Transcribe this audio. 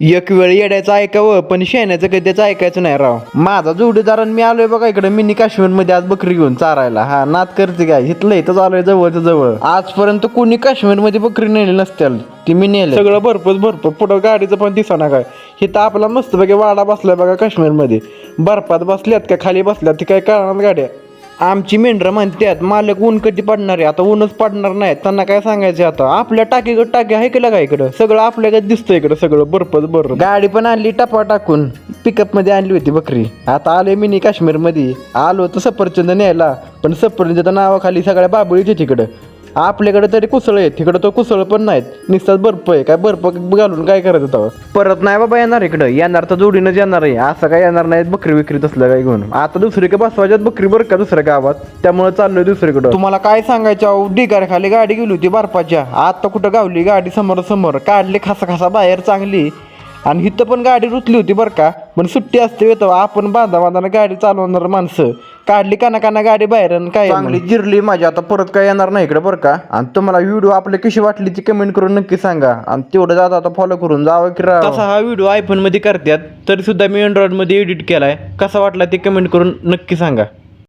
एक वेळ येड्याचं ऐकावं पण शेण्याचं कधीच ऐकायचं नाही राव. माझा जोडीदार आणि मी आलोय बघा इकडे मिनी काश्मीर मध्ये आज बकरी घेऊन चारायला. हा नाद करते काय, इथलं इथंच आलोय जवळच्या जवळ. आजपर्यंत कोणी काश्मीर मध्ये बकरी नेली नसत्याल, ती मी नेली. सगळं भरपूर पुढं गाडीचं पण दिसना काय. इथं आपला मस्त पैकी वाडा बसलाय बघा काश्मीर मध्ये. बर्फात बसल्यात का खाली बसल्यात ती काय कळणार गाड्या. आमची मेंढरं म्हणतात मालक ऊन कधी पडणार आहे, आता ऊनच पडणार नाही. त्यांना काय सांगायचं आता, आपल्या टाकीकडे टाकी आहे का इकडं, सगळं आपल्याकडे दिसतंय इकडं सगळं बर्फ. गाडी पण आणली टपा टाकून, पिकअप मध्ये आणली होती बकरी. आता आले मिनी काश्मीर मध्ये. आलो तर सफरचंद न्यायला, पण सफरचंदच्या नावाखाली सगळ्या बाबळीचे तिकडं. आपल्याकडे तरी कुसळ आहे, तिकडं तो कुसळ पण नाहीत, नुसताच बर्फ आहे. काय बर्फ घालून काय करायचं तेव्हा. परत नाही बाबा येणार इकडं, येणार तर जोडीनंच येणार आहे. असं काय येणार नाही बकरी विक्री तसलं काय घेऊन. आता दुसरीकडे बसवायच्यात बकरी बरं का दुसऱ्या गावात, त्यामुळे चाललोय दुसरीकडं. तुम्हाला काय सांगायचं अहो, ढिगार खाली गाडी गेली होती बर्फाच्या. आता कुठं गावली गाडी, समोर काढली खासा बाहेर चांगली. आणि इथं पण गाडी रुतली होती बरं का, पण सुट्टी असते येतो आपण बांधाने गाडी चालवणार माणसं. काढली काना गाडी बाहेर आणि काय चांगली जिरली माझी. आता परत काय येणार नाही इकडे बरं का. आणि तुम्हाला व्हिडिओ आपली कशी वाटली ती कमेंट करून नक्की सांगा. आणि तेवढं जाता आता फॉलो करून जावं की राव. तसा हा व्हिडिओ आयफोन मध्ये करतात, तरी सुद्धा मी अँड्रॉइड मध्ये एडिट केलाय. कसा वाटला ते कमेंट करून नक्की सांगा.